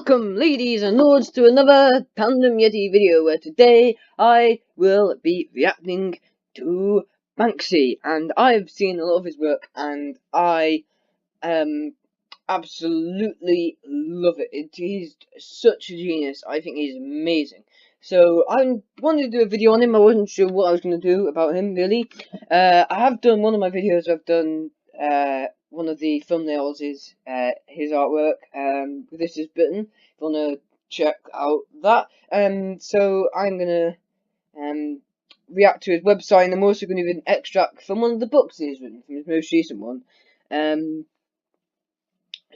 Welcome, ladies and lords, to another Tandem Yeti video, where today I will be reacting to Banksy. And I've seen a lot of his work, and I absolutely love it. He's such a genius. I think he's amazing. So I wanted to do a video on him. I wasn't sure what I was going to do about him, really. I have done one of my videos. I've done one of the thumbnails is his artwork. This is Britain. If you want to check out that. So I'm gonna react to his website, and I'm also going to do an extract from one of the books he's written, from his most recent one. I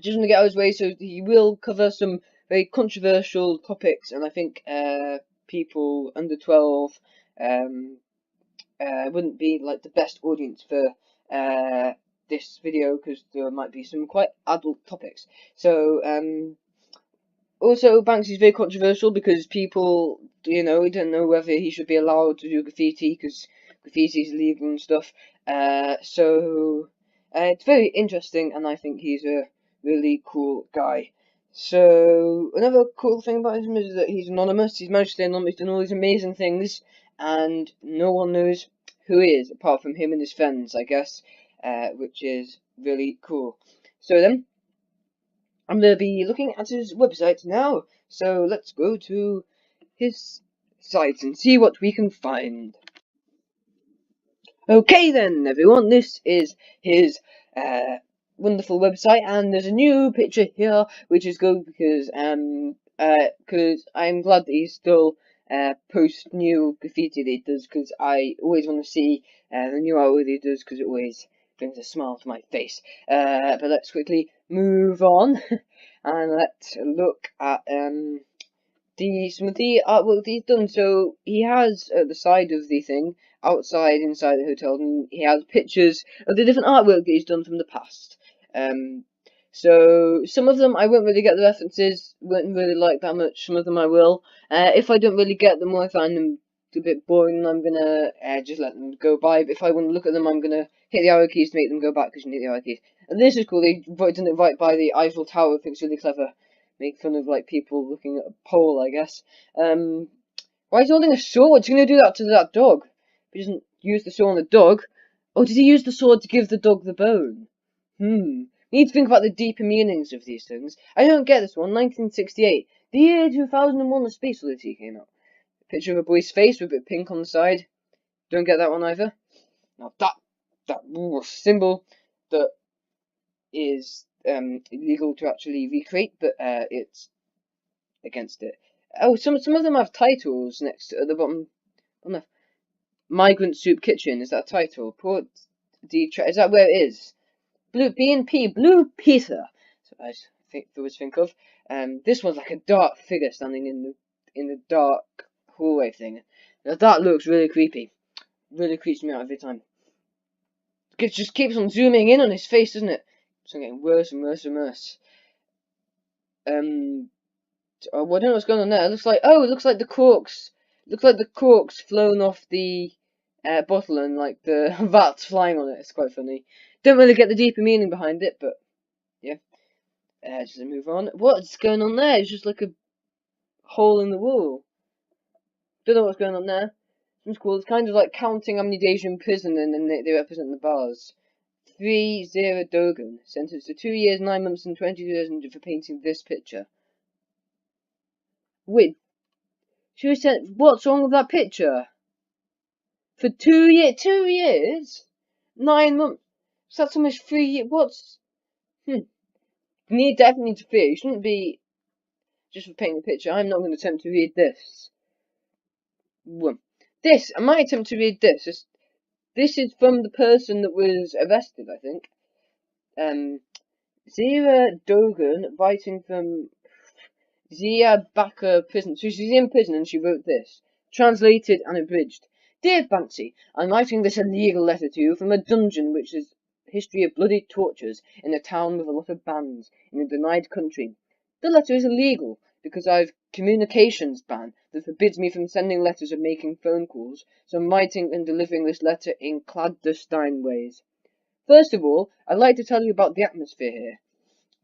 just want to get out of his way. So he will cover some very controversial topics, and I think people under 12 wouldn't be like the best audience for this video, because there might be some quite adult topics. So also Banksy's very controversial because people, we don't know whether he should be allowed to do graffiti, because graffiti is illegal and stuff. So it's very interesting, and I think he's a really cool guy. So another cool thing about him is that he's anonymous. He's managed to stay anonymous. He's done all these amazing things, and no one knows who he is apart from him and his friends, I guess, which is really cool. So then, I'm going to be looking at his website now. So let's go to his site and see what we can find. Okay then, everyone, this is his wonderful website, and there's a new picture here, which is good because I'm glad that he still posts new graffiti that he does, because I always want to see the new artwork he does, because it always brings a smile to my face. But let's quickly move on and let's look at some of the artwork that he's done. So he has at the side of the thing, inside the hotel, and he has pictures of the different artwork that he's done from the past. So some of them I won't really get the references, won't really like that much. Some of them I will. If I don't really get them, or I find them a bit boring, I'm gonna just let them go by. But if I want to look at them, I'm gonna hit the arrow keys to make them go back, because you need the arrow keys. And this is cool. They done it right by the Eiffel Tower. I think it's really clever. Make fun of like people looking at a pole, I guess. Why is he holding a sword? He's gonna do that to that dog. He doesn't use the sword on the dog. Oh, did he use the sword to give the dog the bone? We need to think about the deeper meanings of these things. I don't get this one. 1968. The year 2001 A Space Odyssey came out. A picture of a boy's face with a bit of pink on the side. Don't get that one either. Now that symbol that is illegal to actually recreate, but it's against it. Oh, some of them have titles next to, at the bottom. On the Migrant Soup Kitchen, is that a title? Is that where it is? Blue B&P, Blue Peter. So I always think of. This one's like a dark figure standing in the dark hallway thing. Now that looks really creepy. Really creeps me out every time. It just keeps on zooming in on his face, doesn't it? It's getting worse and worse and worse. I don't know what's going on there. It looks like the corks. Looks like the corks flown off the bottle, and like the vat's flying on it. It's quite funny. Don't really get the deeper meaning behind it, but yeah. Just to move on. What's going on there? It's just like a hole in the wall. Don't know what's going on there. It's cool. It's kind of like counting how many days you're in prison, and then they represent the bars. 30 Dogan, sentenced to 2 years, 9 months, and 22,000 for painting this picture. Wait, what's wrong with that picture? For 2 years? 2 years? 9 months? So that's almost 3 years. What's... You definitely need to fear. You shouldn't be just for painting a picture. I'm not going to attempt to read this. I might attempt to read this. This is from the person that was arrested, I think. Zira Dogan, writing from Ziyabaka prison. So she's in prison, and she wrote this. Translated and abridged. Dear Banksy, I'm writing this illegal letter to you from a dungeon which is a history of bloody tortures in a town with a lot of bans in a denied country. The letter is illegal because I have communications ban that forbids me from sending letters or making phone calls, so I'm writing and delivering this letter in clandestine ways. First of all, I'd like to tell you about the atmosphere here.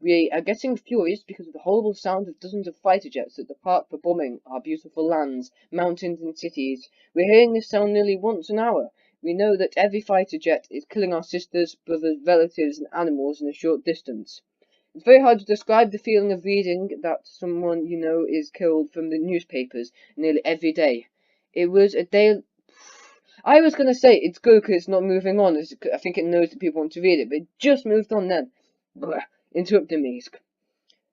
We are getting furious because of the horrible sound of dozens of fighter jets that depart for bombing our beautiful lands, mountains and cities. We're hearing this sound nearly once an hour. We know that every fighter jet is killing our sisters, brothers, relatives and animals in a short distance. It's very hard to describe the feeling of reading that someone you know is killed from the newspapers nearly every day. It was a day. I was going to say it's good because it's not moving on. I think it knows that people want to read it, but it just moved on then. Blah, interrupting me.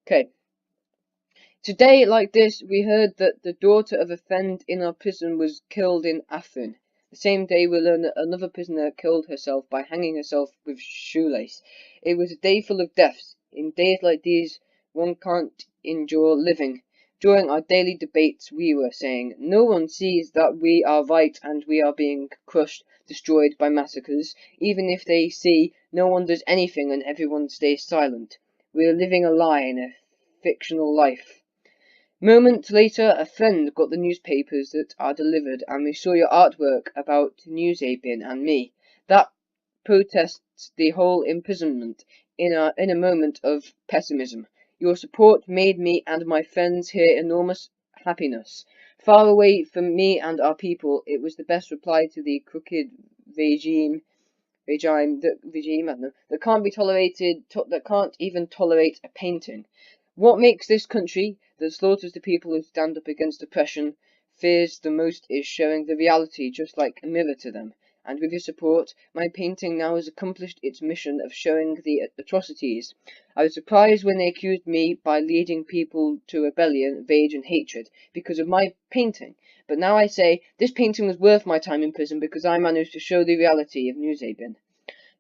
Okay. Today, like this, we heard that the daughter of a friend in our prison was killed in Afrin. The same day, we learned that another prisoner killed herself by hanging herself with shoelace. It was a day full of deaths. In days like these, one can't endure living. During our daily debates, we were saying, no one sees that we are right and we are being crushed, destroyed by massacres. Even if they see, no one does anything and everyone stays silent. We are living a lie in a fictional life. Moments later, a friend got the newspapers that are delivered, and we saw your artwork about Newsabin and me. That protests the whole imprisonment in a moment of pessimism. Your support made me and my friends here enormous happiness. Far away from me and our people, it was the best reply to the crooked regime, I don't know, that can't be tolerated, that can't even tolerate a painting. What makes this country, that slaughters the people who stand up against oppression, fears the most is showing the reality just like a mirror to them. And with your support, my painting now has accomplished its mission of showing the atrocities. I was surprised when they accused me by leading people to rebellion, rage and hatred because of my painting. But now I say, this painting was worth my time in prison because I managed to show the reality of Newsabin.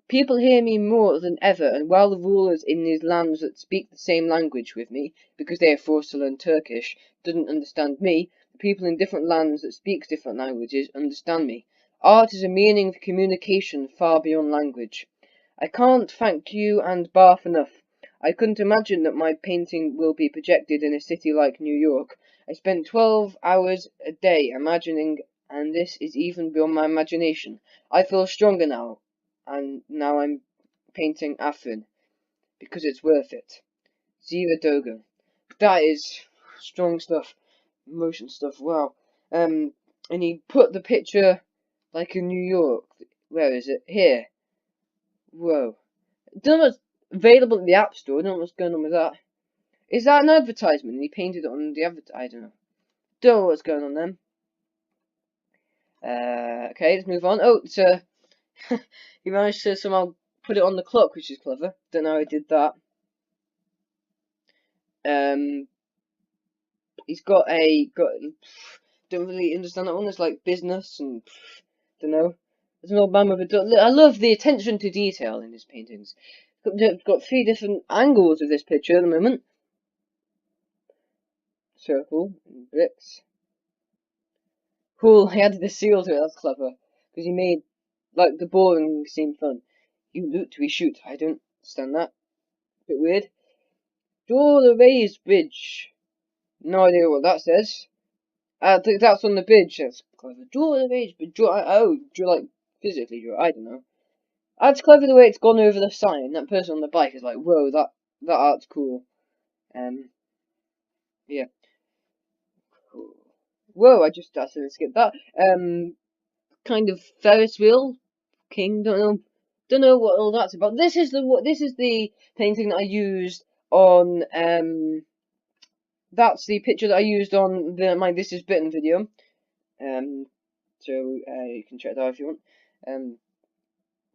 People hear me more than ever, and while the rulers in these lands that speak the same language with me, because they are forced to learn Turkish, didn't understand me, the people in different lands that speak different languages understand me. Art is a meaning of communication far beyond language. I can't thank you and Bath enough. I couldn't imagine that my painting will be projected in a city like New York. I spent 12 hours a day imagining, and this is even beyond my imagination. I feel stronger now. And now I'm painting Afrin because it's worth it. Zira Dogan. That is strong stuff, emotion stuff. Wow. And he put the picture like in New York. Where is it? Here. Whoa. Don't know what's available in the App Store. I don't know what's going on with that. Is that an advertisement? He painted it on the I don't know. Don't know what's going on then. Okay, let's move on. Oh, it's he managed to somehow put it on the clock, which is clever. Don't know how he did that. He's got don't really understand that one. It's like business and don't know. There's an old man with a I love the attention to detail in his paintings. Got 3 different angles of this picture at the moment. Circle and bricks. Cool. He added the seal to it. That's clever because he made like the boring seem fun. You loot, we shoot. I don't understand that. Bit weird. Draw the raised bridge. No idea what that says. I think that's on the bridge. That's clever. Draw the raised bridge. Draw like physically draw. I don't know. That's clever the way it's gone over the sign. That person on the bike is like, whoa, that art's cool. Yeah. Cool. Whoa, I just accidentally skipped that. Kind of Ferris wheel. King, don't know what all that's about. This is the painting that I used on that's the picture that I used on my This Is Britain video. So you can check that out if you want.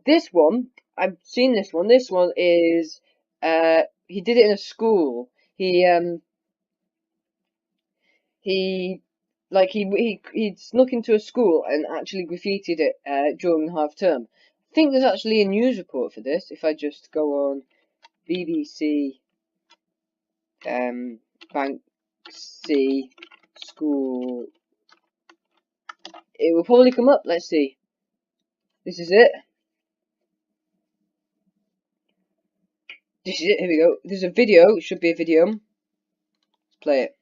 This one, I've seen this one. This one is he did it in a school. He snuck into a school and actually graffitied it during the half term. I think there's actually a news report for this. If I just go on BBC Banksy school, it will probably come up. Let's see. This is it. This is it. Here we go. There's a video. It should be a video. Let's play it.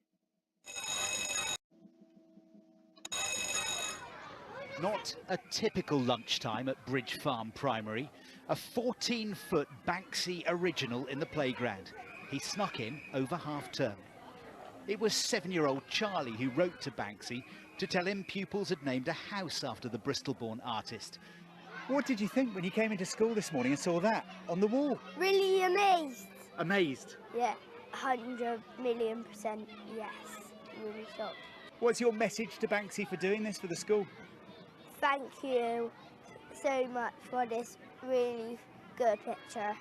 Not a typical lunchtime at Bridge Farm Primary. A 14-foot Banksy original in the playground. he snuck in over half-term. It was 7-year-old Charlie who wrote to Banksy to tell him pupils had named a house after the Bristol-born artist. What did you think when you came into school this morning and saw that on the wall? Really amazed. Amazed. Yeah, 100,000,000% yes. Really shocked. What's your message to Banksy for doing this for the school? Thank you so much for this really good picture.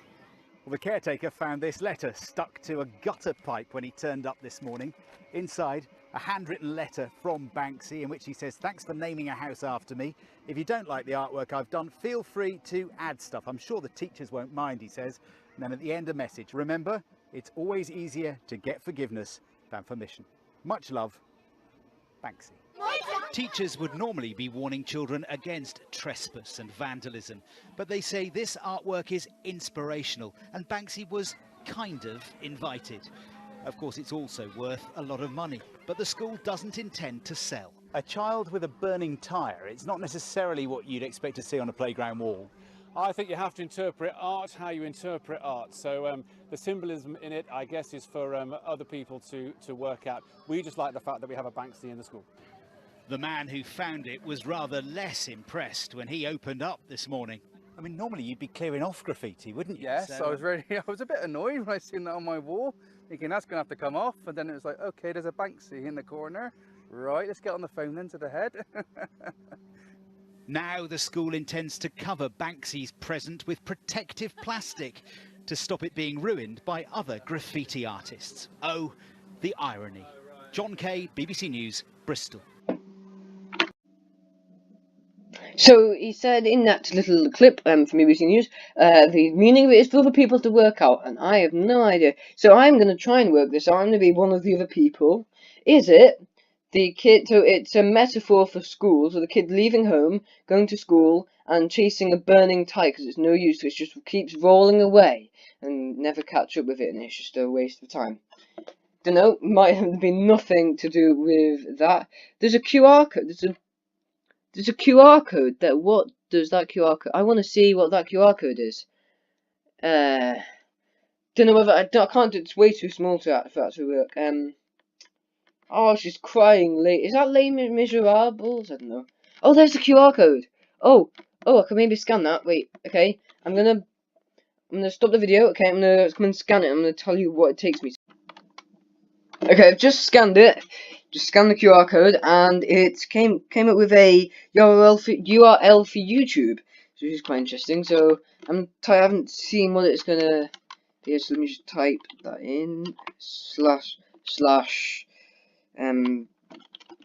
Well, the caretaker found this letter stuck to a gutter pipe when he turned up this morning. Inside, a handwritten letter from Banksy in which he says, "Thanks for naming a house after me. If you don't like the artwork I've done, feel free to add stuff. I'm sure the teachers won't mind," he says. And then at the end, a message. Remember, it's always easier to get forgiveness than permission. Much love, Banksy. Teachers would normally be warning children against trespass and vandalism, but they say this artwork is inspirational and Banksy was kind of invited. Of course, it's also worth a lot of money, but the school doesn't intend to sell. A child with a burning tyre, it's not necessarily what you'd expect to see on a playground wall. I think you have to interpret art how you interpret art. So the symbolism in it, I guess, is for other people to work out. We just like the fact that we have a Banksy in the school. The man who found it was rather less impressed when he opened up this morning. I mean, normally you'd be clearing off graffiti, wouldn't you? Yes, So, I was a bit annoyed when I seen that on my wall, thinking that's gonna have to come off, and then it was like, okay, there's a Banksy in the corner. Right, let's get on the phone then to the head. Now the school intends to cover Banksy's present with protective plastic to stop it being ruined by other graffiti artists. Oh, the irony. John Kay, BBC News, Bristol. So he said in that little clip from BBC News, the meaning of it is for other people to work out, and I have no idea. So I'm going to try and work this out. I'm going to be one of the other people. Is it the kid? So it's a metaphor for school. So the kid leaving home, going to school, and chasing a burning tire because it's no use. It just keeps rolling away and never catch up with it, and it's just a waste of time. Don't know. Might have been nothing to do with that. There's a QR code. There's a QR code. What does that QR code? I want to see what that QR code is. Don't know whether I can't do it. It's way too small for that to work. Oh, she's crying. Is that Les Miserables? I don't know. Oh, there's the QR code. Oh, I can maybe scan that. Wait. Okay. I'm gonna stop the video. Okay, I'm gonna come and scan it. I'm gonna tell you what it takes me to. Okay, I've just scanned it. Just scanned the QR code, and it came up with a URL for YouTube, which is quite interesting. So I haven't seen what it's gonna be. So let me just type that in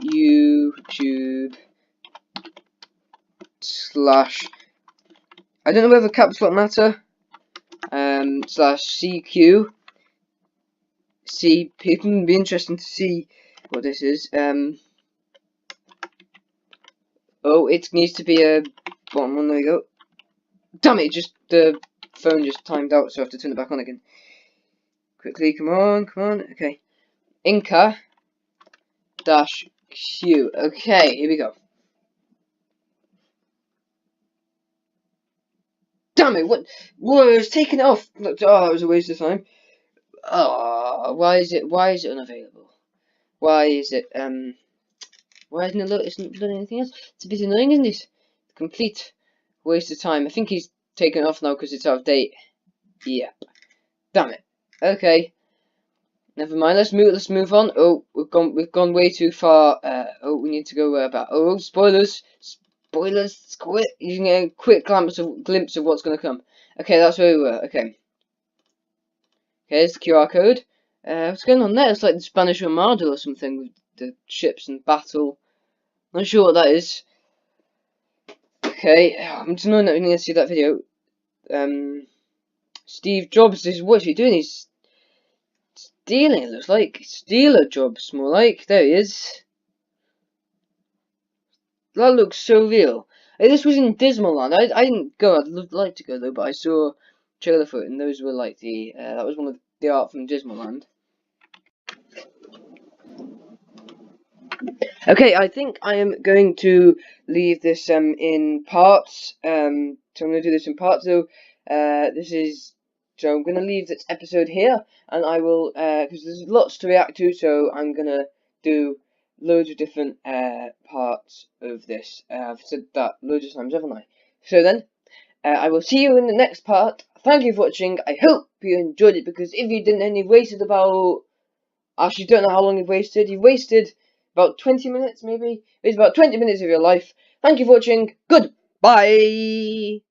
YouTube I don't know whether caps lock matter /CQ. See, people would be interesting to see what this is. Oh, it needs to be a bottom one. There we go. Damn it! The phone just timed out, so I have to turn it back on again. Quickly, come on. Okay, Inca -Q. Okay, here we go. Damn it! What? Whoa! It's taking it off. Oh, it was a waste of time. Why is it unavailable? Why is it why isn't it doing anything else? It's a bit annoying, isn't it? Complete waste of time. I think he's taken it off now because it's out of date. Yep. Damn it. Okay. Never mind. Let's move on. Oh, we've gone way too far. Oh, we need to go back. Oh, spoilers. Quick. You can get a quick glimpse of what's gonna come. Okay, that's where we were. Okay. Okay, there's the QR code. What's going on there? It's like the Spanish Armada or something with the ships in battle. Not sure what that is. Okay, I'm just knowing that we need to see that video. Steve Jobs what's he doing? He's stealing, it looks like. Stealer Jobs, more like. There he is. That looks so real. Hey, this was in Dismaland. I didn't go. I'd like to go though, but I saw trailer for it, and those were like that was one of the art from Dismaland. Okay, I think I am going to leave this in parts. So I'm going to do this in parts. So this is So I'm going to leave this episode here, and I will, because there's lots to react to, so I'm going to do loads of different parts of this. I've said that loads of times, haven't I? So then, I will see you in the next part. Thank you for watching. I hope you enjoyed it, because if you didn't, then you've wasted about... Actually, don't know how long you've wasted. You've wasted about 20 minutes, maybe? It's about 20 minutes of your life. Thank you for watching. Goodbye!